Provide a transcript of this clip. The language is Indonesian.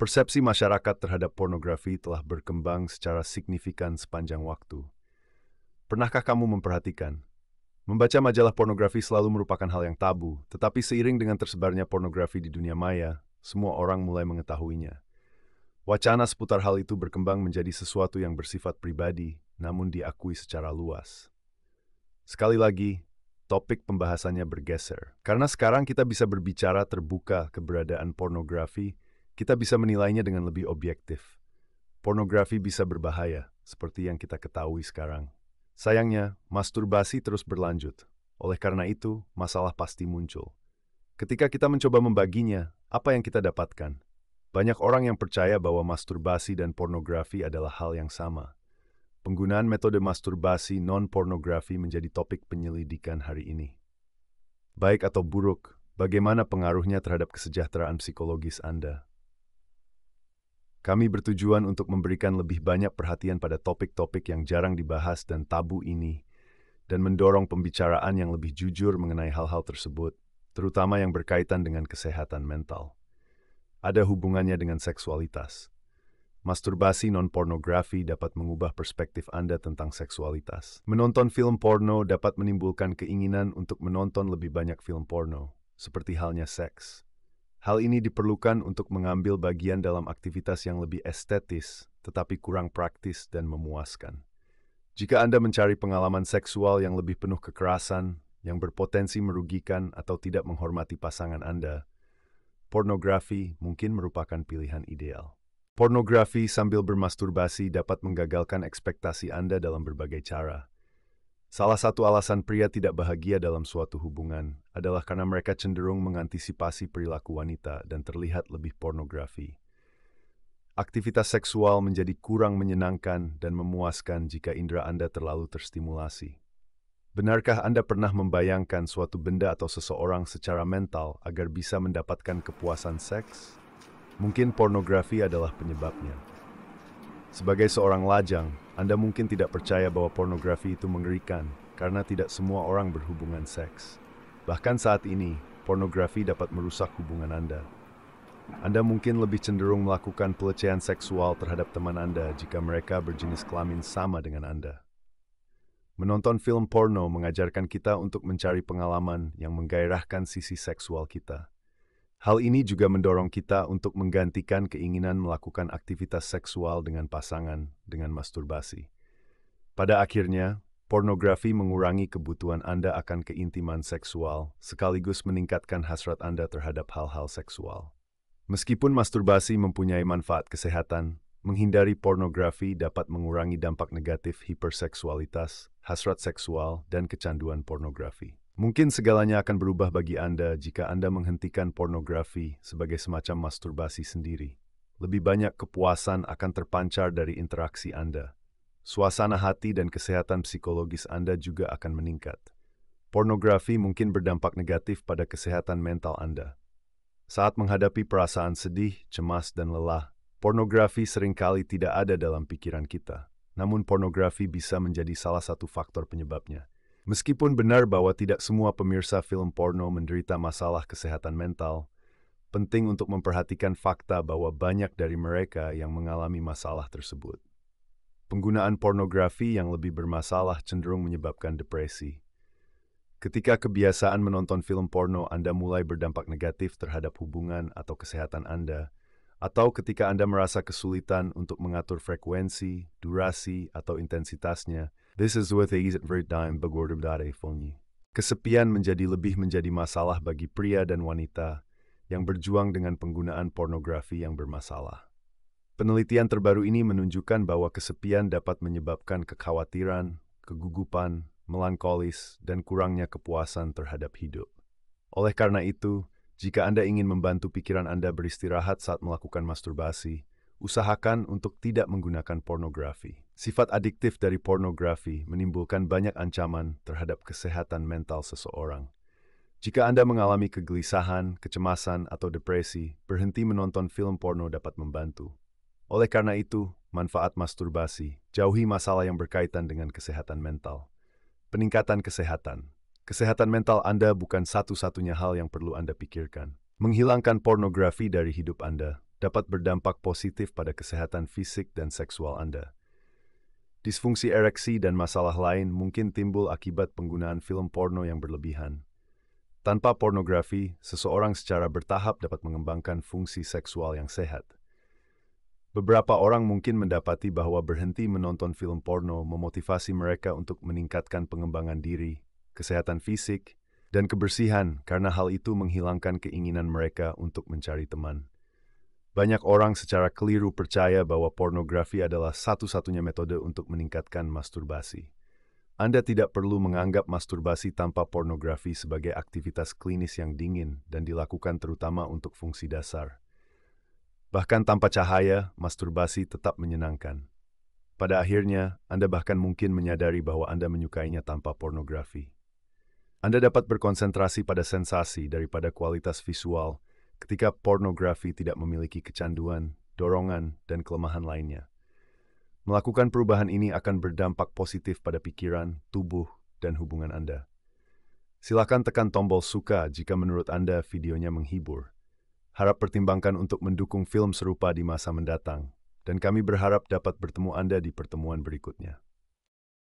Persepsi masyarakat terhadap pornografi telah berkembang secara signifikan sepanjang waktu. Pernahkah kamu memperhatikan? Membaca majalah pornografi selalu merupakan hal yang tabu, tetapi seiring dengan tersebarnya pornografi di dunia maya, semua orang mulai mengetahuinya. Wacana seputar hal itu berkembang menjadi sesuatu yang bersifat pribadi, namun diakui secara luas. Sekali lagi, topik pembahasannya bergeser. Karena sekarang kita bisa berbicara terbuka keberadaan pornografi, kita bisa menilainya dengan lebih objektif. Pornografi bisa berbahaya, seperti yang kita ketahui sekarang. Sayangnya, masturbasi terus berlanjut. Oleh karena itu, masalah pasti muncul. Ketika kita mencoba membaginya, apa yang kita dapatkan? Banyak orang yang percaya bahwa masturbasi dan pornografi adalah hal yang sama. Penggunaan metode masturbasi non-pornografi menjadi topik penyelidikan hari ini. Baik atau buruk, bagaimana pengaruhnya terhadap kesejahteraan psikologis Anda? Kami bertujuan untuk memberikan lebih banyak perhatian pada topik-topik yang jarang dibahas dan tabu ini, dan mendorong pembicaraan yang lebih jujur mengenai hal-hal tersebut, terutama yang berkaitan dengan kesehatan mental. Ada hubungannya dengan seksualitas. Masturbasi non-pornografi dapat mengubah perspektif Anda tentang seksualitas. Menonton film porno dapat menimbulkan keinginan untuk menonton lebih banyak film porno, seperti halnya seks. Hal ini diperlukan untuk mengambil bagian dalam aktivitas yang lebih estetis, tetapi kurang praktis dan memuaskan. Jika Anda mencari pengalaman seksual yang lebih penuh kekerasan, yang berpotensi merugikan atau tidak menghormati pasangan Anda, pornografi mungkin merupakan pilihan ideal. Pornografi sambil bermasturbasi dapat menggagalkan ekspektasi Anda dalam berbagai cara. Salah satu alasan pria tidak bahagia dalam suatu hubungan adalah karena mereka cenderung mengantisipasi perilaku wanita dan terlihat lebih pornografi. Aktivitas seksual menjadi kurang menyenangkan dan memuaskan jika indera Anda terlalu terstimulasi. Benarkah Anda pernah membayangkan suatu benda atau seseorang secara mental agar bisa mendapatkan kepuasan seks? Mungkin pornografi adalah penyebabnya. Sebagai seorang lajang, Anda mungkin tidak percaya bahwa pornografi itu mengerikan karena tidak semua orang berhubungan seks. Bahkan saat ini, pornografi dapat merusak hubungan Anda. Anda mungkin lebih cenderung melakukan pelecehan seksual terhadap teman Anda jika mereka berjenis kelamin sama dengan Anda. Menonton film porno mengajarkan kita untuk mencari pengalaman yang menggairahkan sisi seksual kita. Hal ini juga mendorong kita untuk menggantikan keinginan melakukan aktivitas seksual dengan pasangan dengan masturbasi. Pada akhirnya, pornografi mengurangi kebutuhan Anda akan keintiman seksual, sekaligus meningkatkan hasrat Anda terhadap hal-hal seksual. Meskipun masturbasi mempunyai manfaat kesehatan, menghindari pornografi dapat mengurangi dampak negatif hiperseksualitas, hasrat seksual, dan kecanduan pornografi. Mungkin segalanya akan berubah bagi Anda jika Anda menghentikan pornografi sebagai semacam masturbasi sendiri. Lebih banyak kepuasan akan terpancar dari interaksi Anda. Suasana hati dan kesehatan psikologis Anda juga akan meningkat. Pornografi mungkin berdampak negatif pada kesehatan mental Anda. Saat menghadapi perasaan sedih, cemas, dan lelah, pornografi seringkali tidak ada dalam pikiran kita. Namun pornografi bisa menjadi salah satu faktor penyebabnya. Meskipun benar bahwa tidak semua pemirsa film porno menderita masalah kesehatan mental, penting untuk memperhatikan fakta bahwa banyak dari mereka yang mengalami masalah tersebut. Penggunaan pornografi yang lebih bermasalah cenderung menyebabkan depresi. Ketika kebiasaan menonton film porno Anda mulai berdampak negatif terhadap hubungan atau kesehatan Anda, atau ketika Anda merasa kesulitan untuk mengatur frekuensi, durasi, atau intensitasnya, this is what is very time begordem.iPhone. Kesepian menjadi masalah bagi pria dan wanita yang berjuang dengan penggunaan pornografi yang bermasalah. Penelitian terbaru ini menunjukkan bahwa kesepian dapat menyebabkan kekhawatiran, kegugupan, melankolis, dan kurangnya kepuasan terhadap hidup. Oleh karena itu, jika Anda ingin membantu pikiran Anda beristirahat saat melakukan masturbasi, usahakan untuk tidak menggunakan pornografi. Sifat adiktif dari pornografi menimbulkan banyak ancaman terhadap kesehatan mental seseorang. Jika Anda mengalami kegelisahan, kecemasan, atau depresi, berhenti menonton film porno dapat membantu. Oleh karena itu, manfaat masturbasi, jauhi masalah yang berkaitan dengan kesehatan mental. Peningkatan kesehatan. Kesehatan mental Anda bukan satu-satunya hal yang perlu Anda pikirkan. Menghilangkan pornografi dari hidup Anda dapat berdampak positif pada kesehatan fisik dan seksual Anda. Disfungsi ereksi dan masalah lain mungkin timbul akibat penggunaan film porno yang berlebihan. Tanpa pornografi, seseorang secara bertahap dapat mengembangkan fungsi seksual yang sehat. Beberapa orang mungkin mendapati bahwa berhenti menonton film porno memotivasi mereka untuk meningkatkan pengembangan diri, kesehatan fisik, dan kebersihan karena hal itu menghilangkan keinginan mereka untuk mencari teman. Banyak orang secara keliru percaya bahwa pornografi adalah satu-satunya metode untuk meningkatkan masturbasi. Anda tidak perlu menganggap masturbasi tanpa pornografi sebagai aktivitas klinis yang dingin dan dilakukan terutama untuk fungsi dasar. Bahkan tanpa cahaya, masturbasi tetap menyenangkan. Pada akhirnya, Anda bahkan mungkin menyadari bahwa Anda menyukainya tanpa pornografi. Anda dapat berkonsentrasi pada sensasi daripada kualitas visual ketika pornografi tidak memiliki kecanduan, dorongan, dan kelemahan lainnya. Melakukan perubahan ini akan berdampak positif pada pikiran, tubuh, dan hubungan Anda. Silakan tekan tombol suka jika menurut Anda videonya menghibur. Harap pertimbangkan untuk mendukung film serupa di masa mendatang, dan kami berharap dapat bertemu Anda di pertemuan berikutnya.